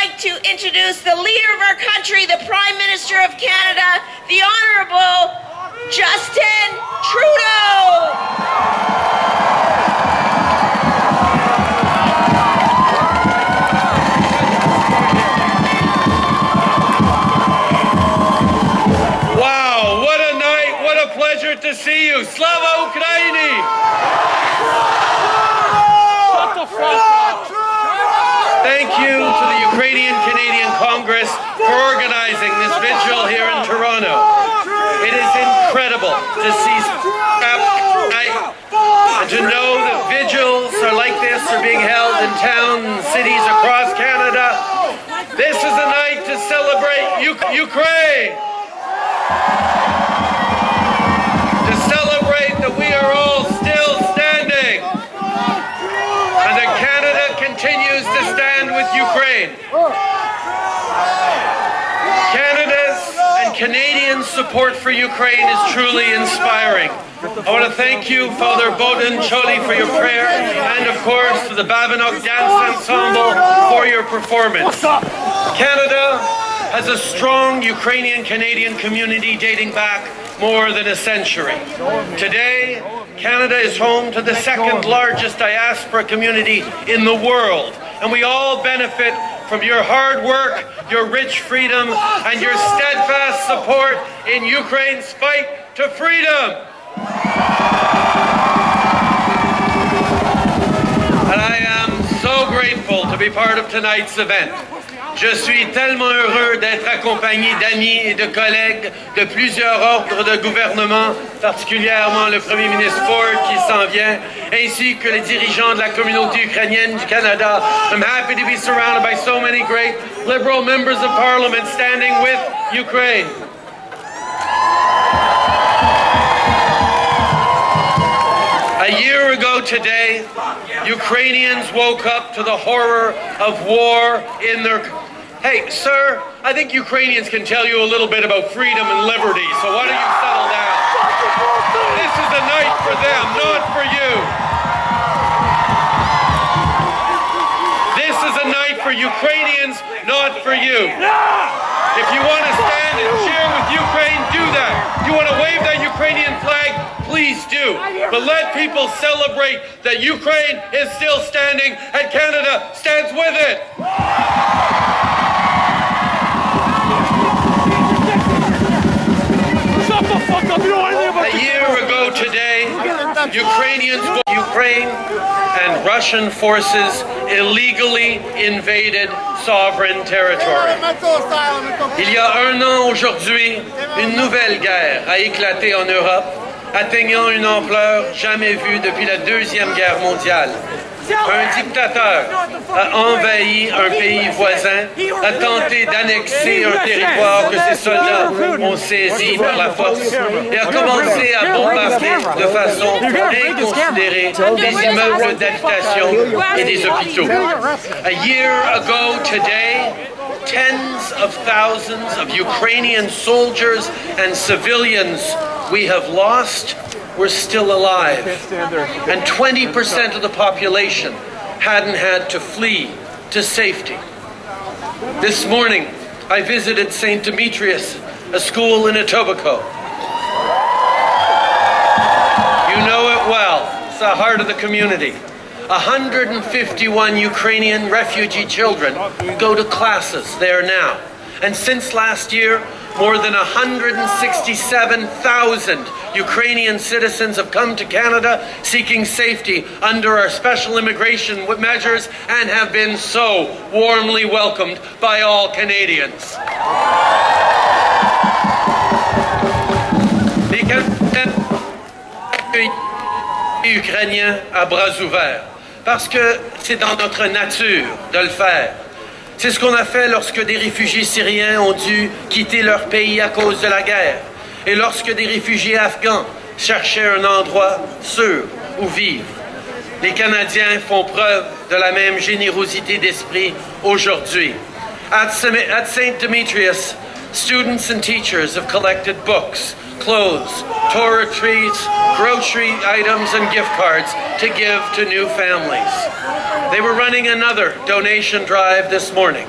like to introduce the leader of our country, the Prime Minister of Canada, the Honourable Justin Trudeau. Wow, what a night, what a pleasure to see you. Slava Ukraini! Shut the fuck up! Thank you to the Ukrainian-Canadian Congress for organizing this vigil here in Toronto. It is incredible to see and to know that vigils are like this are being held in towns and cities across Canada. This is a night to celebrate Ukraine. To celebrate that we are all still standing and that Canada continues to stand with Ukraine. Canada's and Canadian support for Ukraine is truly inspiring. I want to thank you, Father Bowden Choli, for your prayer, and of course to the Babinok Dance Ensemble for your performance. Canada has a strong Ukrainian-Canadian community dating back more than a century. Today, Canada is home to the second largest diaspora community in the world, and we all benefit from your hard work, your rich freedom, and your steadfast support in Ukraine's fight to freedom. And I am so grateful to be part of tonight's event. Je suis tellement heureux d'être accompagné d'amis et de collègues de plusieurs ordres de gouvernement, particulièrement le Premier ministre Ford qui s'en vient, ainsi que les dirigeants de la communauté ukrainienne du Canada. I'm happy to be surrounded by so many great Liberal members of Parliament standing with Ukraine. A year ago today, Ukrainians woke up to the horror of war in their... Hey, sir, I think Ukrainians can tell you a little bit about freedom and liberty, so why don't you settle down? This is a night for them, not for you. This is a night for Ukrainians, not for you. If you want to stand and cheer with Ukraine, do that. You want to wave that Ukrainian flag, please do. But let people celebrate that Ukraine is still standing and Canada stands with it. Shut the fuck up! You don't know anything about A year ago today, Ukrainians, Ukraine and Russian forces illegally invaded sovereign territory. Il y a un an aujourd'hui, une nouvelle guerre a éclaté en Europe, atteignant une ampleur jamais vue depuis la Deuxième Guerre mondiale. Un dictateur a envahi un pays voisin, a tenté d'annexer un territoire que ses soldats ont saisi par la force et a commencé à bombarder de façon inconsidérée des immeubles d'habitation et des hôpitaux. A year ago today, tens of thousands of Ukrainian soldiers and civilians we have lost were still alive, and 20% of the population hadn't had to flee to safety. This morning, I visited St. Demetrius, a school in Etobicoke. You know it well. It's the heart of the community. 151 Ukrainian refugee children go to classes there now. And since last year, more than 167,000 Ukrainian citizens have come to Canada seeking safety under our special immigration measures and have been so warmly welcomed by all Canadians. Les Canadiens accueillent les Ukrainiens à bras ouverts parce que c'est dans notre nature de le faire. C'est ce qu'on a fait lorsque des réfugiés syriens ont dû quitter leur pays à cause de la guerre et lorsque des réfugiés afghans cherchaient un endroit sûr où vivre. Les Canadiens font preuve de la même générosité d'esprit aujourd'hui. At St. Demetrius, students and teachers have collected books, clothes, toiletries, grocery items, and gift cards to give to new families. They were running another donation drive this morning.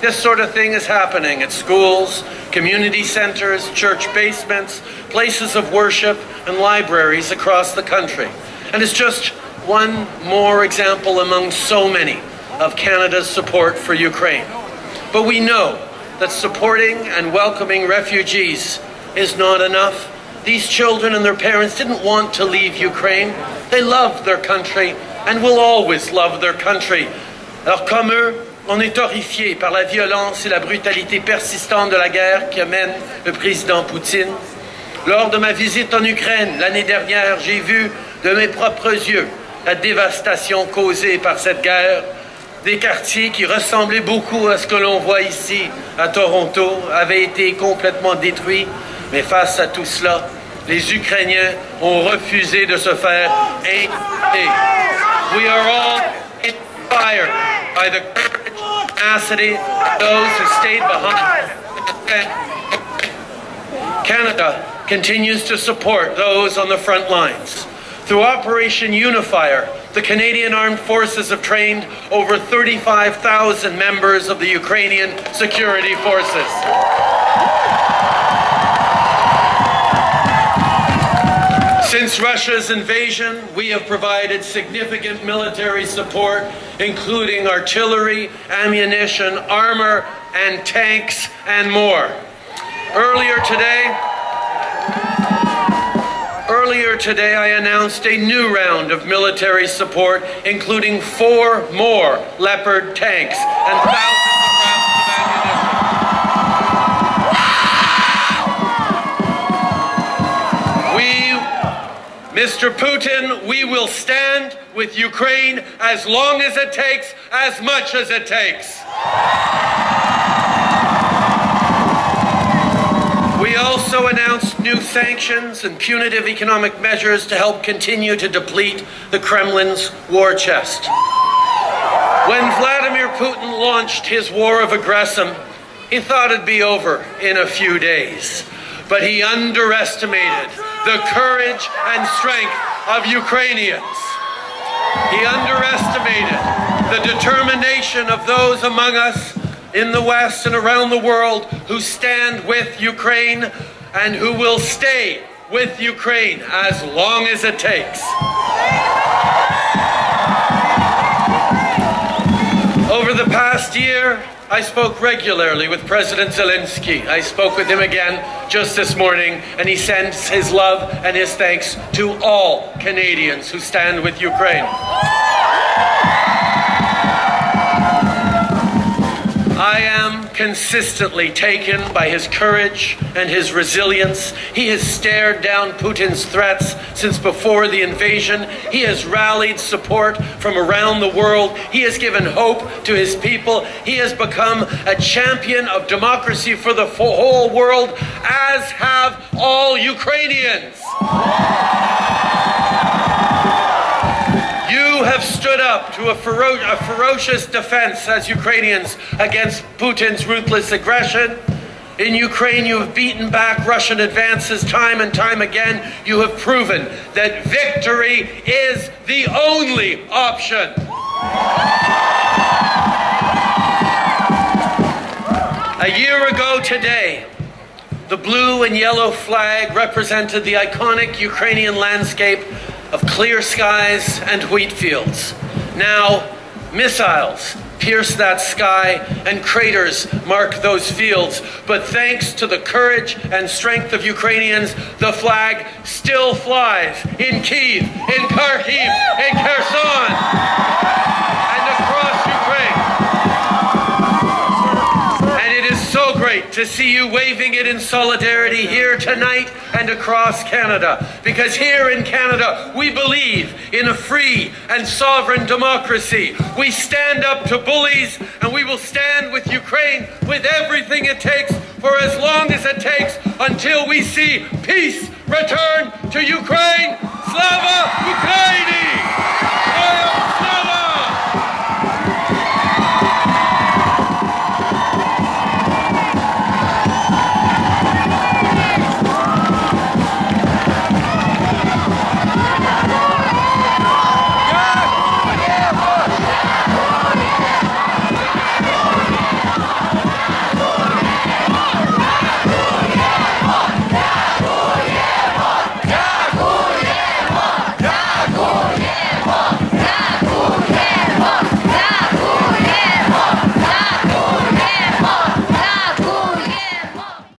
This sort of thing is happening at schools, community centers, church basements, places of worship, and libraries across the country. And it's just one more example among so many of Canada's support for Ukraine. But we know that supporting and welcoming refugees is not enough. These children and their parents didn't want to leave Ukraine. They love their country and will always love their country. Alors comme eux, on est horrifié par la violence et la brutalité persistante de la guerre qui mène le président Poutine. Lors de ma visite en Ukraine l'année dernière, j'ai vu de mes propres yeux la dévastation causée par cette guerre. Des quartiers qui ressemblaient beaucoup à ce que l'on voit ici à Toronto avaient été complètement détruits. Mais face à tout cela, les Ukrainiens ont refusé de se faire intimider. We are all inspired by the courage and tenacity of those who stayed behind. Canada continues to support those on the front lines. Through Operation Unifier, the Canadian Armed Forces have trained over 35,000 members of the Ukrainian security forces. Since Russia's invasion, we have provided significant military support, including artillery, ammunition, armor, and tanks, and more. Earlier today, I announced a new round of military support, including 4 more Leopard tanks and thousands of rounds of ammunition. Mr. Putin, we will stand with Ukraine as long as it takes, as much as it takes. We also announced new sanctions and punitive economic measures to help continue to deplete the Kremlin's war chest. When Vladimir Putin launched his war of aggression, he thought it'd be over in a few days. But he underestimated the courage and strength of Ukrainians. He underestimated the determination of those among us in the West and around the world who stand with Ukraine and who will stay with Ukraine as long as it takes. Over the past year, I spoke regularly with President Zelensky. I spoke with him again just this morning, and he sends his love and his thanks to all Canadians who stand with Ukraine. I am consistently taken by his courage and his resilience. He has stared down Putin's threats since before the invasion. He has rallied support from around the world. He has given hope to his people. He has become a champion of democracy for the whole world, as have all Ukrainians. You have stood up to a ferocious defense as Ukrainians against Putin's ruthless aggression. In Ukraine, you have beaten back Russian advances time and time again. You have proven that victory is the only option. A year ago today, the blue and yellow flag represented the iconic Ukrainian landscape of clear skies and wheat fields. Now, missiles pierce that sky and craters mark those fields. But thanks to the courage and strength of Ukrainians, the flag still flies in Kyiv, in Kharkiv, in Kherson, and across Ukraine. And it is so great to see you waving it in solidarity here tonight and across Canada. Because here in Canada, we believe in a free and sovereign democracy. We stand up to bullies, and we will stand with Ukraine with everything it takes for as long as it takes until we see peace return to Ukraine. Slava Ukraini!